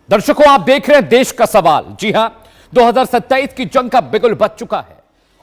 दर्शकों, आप देख रहे हैं देश का सवाल। जी हां, 2027 की जंग का बिगुल बज चुका है।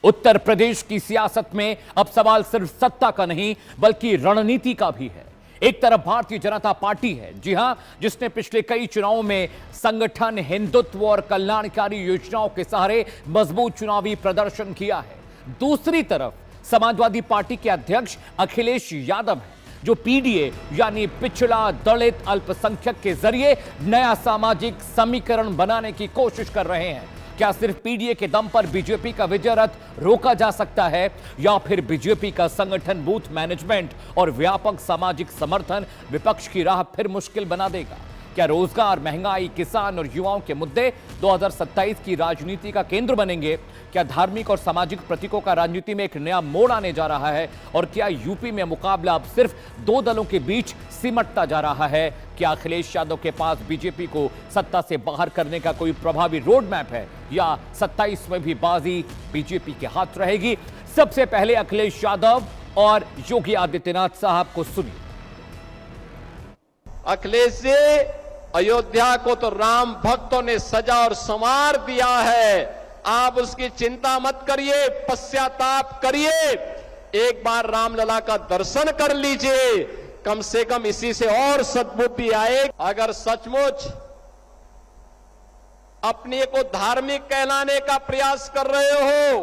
उत्तर प्रदेश की सियासत में अब सवाल सिर्फ सत्ता का नहीं बल्कि रणनीति का भी है। एक तरफ भारतीय जनता पार्टी है, जी हां, जिसने पिछले कई चुनावों में संगठन, हिंदुत्व और कल्याणकारी योजनाओं के सहारे मजबूत चुनावी प्रदर्शन किया है। दूसरी तरफ समाजवादी पार्टी के अध्यक्ष अखिलेश यादव है, जो पीडीए यानी पिछड़ा दलित अल्पसंख्यक के जरिए नया सामाजिक समीकरण बनाने की कोशिश कर रहे हैं। क्या सिर्फ पीडीए के दम पर बीजेपी का विजय रथ रोका जा सकता है, या फिर बीजेपी का संगठन, बूथ मैनेजमेंट और व्यापक सामाजिक समर्थन विपक्ष की राह फिर मुश्किल बना देगा? क्या रोजगार, महंगाई, किसान और युवाओं के मुद्दे 2027 की राजनीति का केंद्र बनेंगे? क्या धार्मिक और सामाजिक प्रतीकों का राजनीति में एक नया मोड़ आने जा रहा है? और क्या यूपी में मुकाबला अब सिर्फ दो दलों के बीच सिमटता जा रहा है? क्या अखिलेश यादव के पास बीजेपी को सत्ता से बाहर करने का कोई प्रभावी रोड मैप है, या 27 में भी बाजी बीजेपी के हाथ रहेगी? सबसे पहले अखिलेश यादव और योगी आदित्यनाथ साहब को सुनिए। अखिलेश जी, अयोध्या को तो राम भक्तों ने सजा और संवार दिया है। आप उसकी चिंता मत करिए, पश्चाताप करिए, एक बार रामलला का दर्शन कर लीजिए। कम से कम इसी से और सद्बुद्धि आए। अगर सचमुच अपने को धार्मिक कहलाने का प्रयास कर रहे हो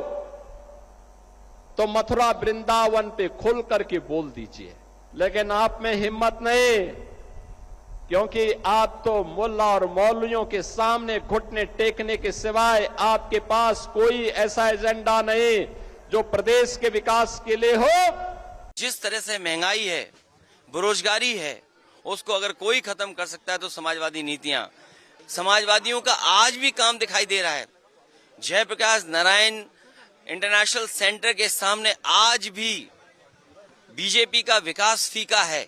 तो मथुरा वृंदावन पे खुल करके बोल दीजिए, लेकिन आप में हिम्मत नहीं, क्योंकि आप तो मुल्ला और मौलवियों के सामने घुटने टेकने के सिवाय आपके पास कोई ऐसा एजेंडा नहीं जो प्रदेश के विकास के लिए हो। जिस तरह से महंगाई है, बेरोजगारी है, उसको अगर कोई खत्म कर सकता है तो समाजवादी नीतियां, समाजवादियों का आज भी काम दिखाई दे रहा है। जयप्रकाश नारायण इंटरनेशनल सेंटर के सामने आज भी बीजेपी का विकास फीका है।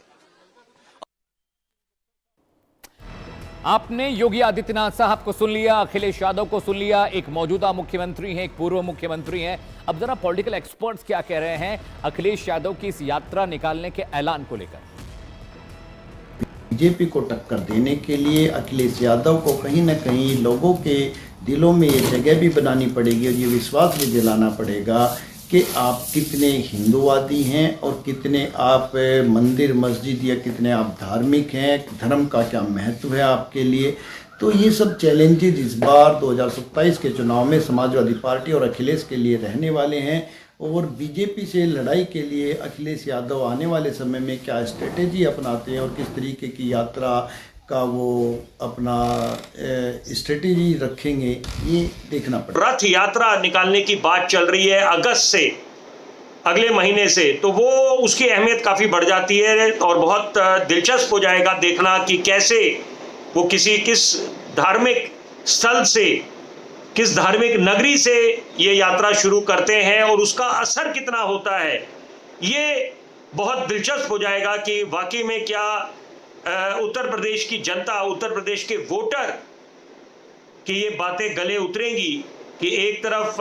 आपने योगी आदित्यनाथ साहब को सुन लिया, अखिलेश यादव को सुन लिया। एक मौजूदा मुख्यमंत्री हैं, एक पूर्व मुख्यमंत्री हैं। अब जरा पॉलिटिकल एक्सपर्ट्स क्या कह रहे हैं अखिलेश यादव की इस यात्रा निकालने के ऐलान को लेकर। बीजेपी को टक्कर देने के लिए अखिलेश यादव को कहीं ना कहीं लोगों के दिलों में ये जगह भी बनानी पड़ेगी और ये विश्वास भी दिलाना पड़ेगा कि आप कितने हिंदूवादी हैं और कितने आप मंदिर मस्जिद या कितने आप धार्मिक हैं, धर्म का क्या महत्व है आपके लिए। तो ये सब चैलेंजेस इस बार 2027 के चुनाव में समाजवादी पार्टी और अखिलेश के लिए रहने वाले हैं। और बीजेपी से लड़ाई के लिए अखिलेश यादव आने वाले समय में क्या स्ट्रेटेजी अपनाते हैं और किस तरीके की यात्रा का वो अपना स्ट्रेटेजी रखेंगे, ये देखना पड़ेगा। रथ यात्रा निकालने की बात चल रही है अगस्त से, अगले महीने से, तो वो उसकी अहमियत काफ़ी बढ़ जाती है और बहुत दिलचस्प हो जाएगा देखना कि कैसे वो किस धार्मिक स्थल से, किस धार्मिक नगरी से ये यात्रा शुरू करते हैं और उसका असर कितना होता है। ये बहुत दिलचस्प हो जाएगा कि वाकई में क्या उत्तर प्रदेश की जनता, उत्तर प्रदेश के वोटर की ये बातें गले उतरेंगी कि एक तरफ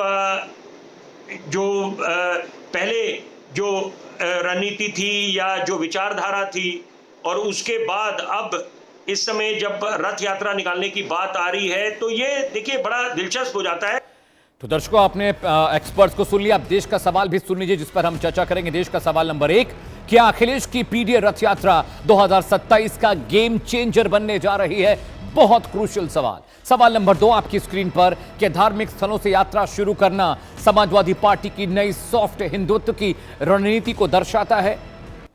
जो पहले जो रणनीति थी या जो विचारधारा थी, और उसके बाद अब इस समय जब रथ यात्रा निकालने की बात आ रही है, तो ये देखिए बड़ा दिलचस्प हो जाता है। तो दर्शकों, आपने एक्सपर्ट्स को सुन लिया। अब देश का सवाल भी सुन लीजिए, जिस पर हम चर्चा करेंगे। देश का सवाल नंबर 1, क्या अखिलेश की पीडीए रथ यात्रा 2027 का गेम चेंजर बनने जा रही है? बहुत क्रूशियल सवाल। सवाल नंबर 2 आपकी स्क्रीन पर, क्या धार्मिक स्थलों से यात्रा शुरू करना समाजवादी पार्टी की नई सॉफ्ट हिंदुत्व की रणनीति को दर्शाता है?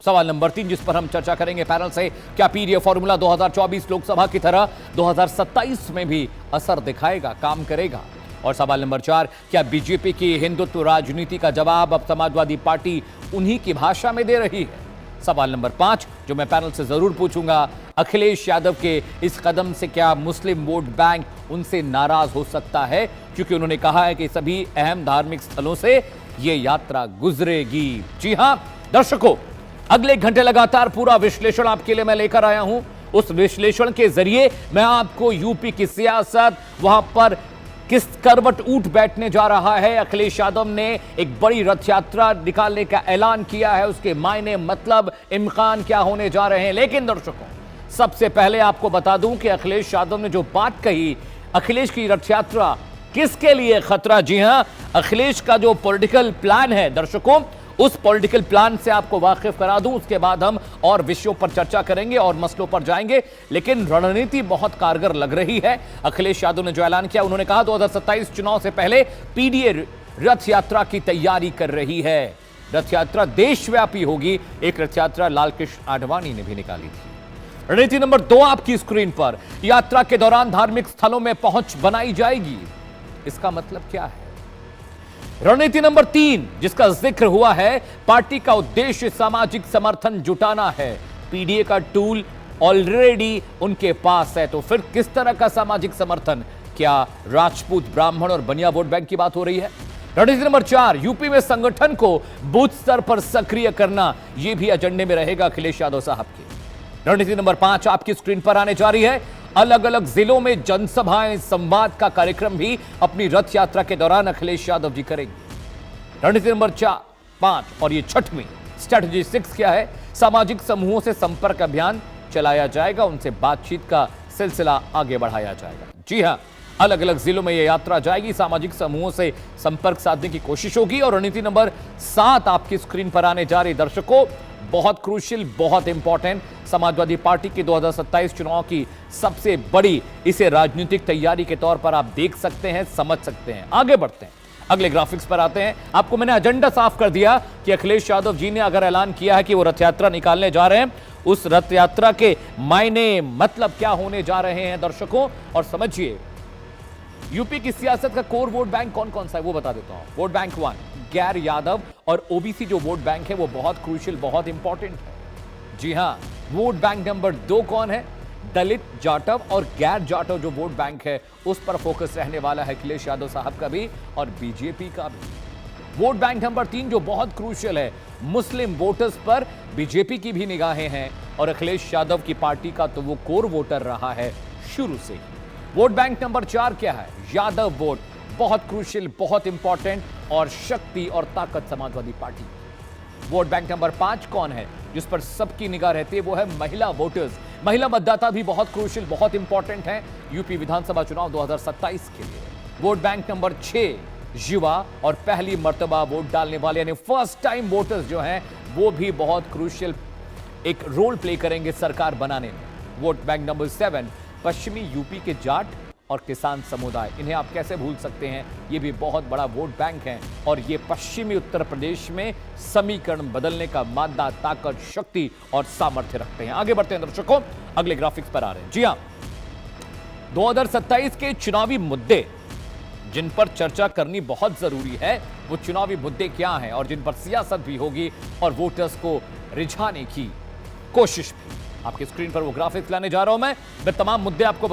सवाल नंबर 3, जिस पर हम चर्चा करेंगे पैनल से, क्या पीडीए फॉर्मूला 2024 लोकसभा की तरह 2027 में भी असर दिखाएगा, काम करेगा? और सवाल नंबर 4, क्या बीजेपी की हिंदुत्व राजनीति का जवाब अब समाजवादी पार्टी उन्हीं की भाषा में दे रही है? सवाल नंबर 5, जो मैं पैनल से जरूर पूछूंगा, अखिलेश यादव के इस कदम से क्या मुस्लिम वोट बैंक उनसे नाराज हो सकता है, क्योंकि उन्होंने कहा है कि सभी अहम धार्मिक स्थलों से ये यात्रा गुजरेगी। जी हां दर्शकों, अगले घंटे लगातार पूरा विश्लेषण आपके लिए मैं लेकर आया हूं। उस विश्लेषण के जरिए मैं आपको यूपी की सियासत, वहां पर किस करवट उठ बैठने जा रहा है। अखिलेश यादव ने एक बड़ी रथ यात्रा निकालने का ऐलान किया है, उसके मायने, मतलब, इम्कान क्या होने जा रहे हैं। लेकिन दर्शकों, सबसे पहले आपको बता दूं कि अखिलेश यादव ने जो बात कही, अखिलेश की रथ यात्रा किसके लिए खतरा? जी हां, अखिलेश का जो पॉलिटिकल प्लान है दर्शकों, उस पॉलिटिकल प्लान से आपको वाकिफ करा दूं, उसके बाद हम और विषयों पर चर्चा करेंगे और मसलों पर जाएंगे। लेकिन रणनीति बहुत कारगर लग रही है। अखिलेश यादव ने जो ऐलान किया, उन्होंने कहा 2027 चुनाव से पहले पीडीए रथ यात्रा की तैयारी कर रही है। रथ यात्रा देशव्यापी होगी। एक रथ यात्रा लालकृष्ण आडवाणी ने भी निकाली थी। रणनीति नंबर 2 आपकी स्क्रीन पर, यात्रा के दौरान धार्मिक स्थलों में पहुंच बनाई जाएगी। इसका मतलब क्या है? रणनीति नंबर 3 जिसका जिक्र हुआ है, पार्टी का उद्देश्य सामाजिक समर्थन जुटाना है। पीडीए का टूल ऑलरेडी उनके पास है, तो फिर किस तरह का सामाजिक समर्थन? क्या राजपूत, ब्राह्मण और बनिया वोट बैंक की बात हो रही है? रणनीति नंबर 4, यूपी में संगठन को बूथ स्तर पर सक्रिय करना, यह भी एजेंडे में रहेगा अखिलेश यादव साहब के। रणनीति नंबर 5 आपकी स्क्रीन पर आने जा रही है, अलग अलग जिलों में जनसभाएं, संवाद का कार्यक्रम भी अपनी रथ यात्रा के दौरान अखिलेश यादव जी करेंगे। रणनीति नंबर 4, 5 और ये छठवीं स्ट्रेटजी 6 क्या है? सामाजिक समूहों से संपर्क अभियान चलाया जाएगा, उनसे बातचीत का सिलसिला आगे बढ़ाया जाएगा। जी हां, अलग अलग जिलों में यह यात्रा जाएगी, सामाजिक समूहों से संपर्क साधने की कोशिश होगी। और रणनीति नंबर 7 आपकी स्क्रीन पर आने जा रही दर्शकों, बहुत क्रूशियल, बहुत इंपॉर्टेंट, समाजवादी पार्टी के 2027 चुनाव की सबसे बड़ी इसे राजनीतिक तैयारी के तौर पर आप देख सकते हैं, समझ सकते हैं। आगे बढ़ते हैं, अगले ग्राफिक्स पर आते हैं। आपको मैंने एजेंडा साफ कर दिया कि अखिलेश यादव जी ने अगर ऐलान किया है कि वो रथ यात्रा निकालने जा रहे हैं, उस रथ यात्रा के मायने, मतलब क्या होने जा रहे हैं दर्शकों। और समझिए, यूपी की सियासत का कोर वोट बैंक कौन कौन सा है वो बता देता हूं। वोट बैंक 1 गैर यादव और ओबीसी जो वोट बैंक है वो बहुत क्रूशियल, बहुत इंपॉर्टेंट है। जी हां, वोट बैंक नंबर 2 कौन है? दलित, जाटव और गैर जाटव जो वोट बैंक है, उस पर फोकस रहने वाला है अखिलेश यादव साहब का भी और बीजेपी का भी। वोट बैंक नंबर 3 जो बहुत क्रूशियल है, मुस्लिम वोटर्स पर बीजेपी की भी निगाहें हैं और अखिलेश यादव की पार्टी का तो वो कोर वोटर रहा है शुरू से। वोट बैंक नंबर 4 क्या है? यादव वोट, बहुत क्रूशियल, बहुत इंपॉर्टेंट और शक्ति और ताकत Samajwadi party. Vote bank number 5 कौन है जिस पर सबकी निगाह रहती है? वो है महिला वोटर्स, महिला मतदाता भी बहुत क्रूशियल, बहुत इंपॉर्टेंट है यूपी विधानसभा चुनाव 2027 के लिए। वोट बैंक नंबर 6 युवा और पहली मर्तबा वोट डालने वाले यानी फर्स्ट टाइम वोटर्स जो हैं, वो भी बहुत क्रूशियल एक रोल प्ले करेंगे सरकार बनाने में। वोट बैंक नंबर 7 पश्चिमी यूपी के जाट और किसान समुदाय, इन्हें आप कैसे भूल सकते हैं? ये भी बहुत बड़ा वोट बैंक है और ये पश्चिमी उत्तर प्रदेश में समीकरण बदलने का मादा, ताकत, शक्ति और सामर्थ्य रखते हैं। आगे बढ़ते हैं दर्शकों, अगले ग्राफिक्स पर आ रहे हैं। जी हां, 2027 के चुनावी मुद्दे जिन पर चर्चा करनी बहुत जरूरी है, वो चुनावी मुद्दे क्या हैं और जिन पर सियासत भी होगी और वोटर्स को रिझाने की कोशिश भी। आपकी स्क्रीन पर वो ग्राफिक्स लाने जा रहा हूं मैं तमाम मुद्दे आपको बता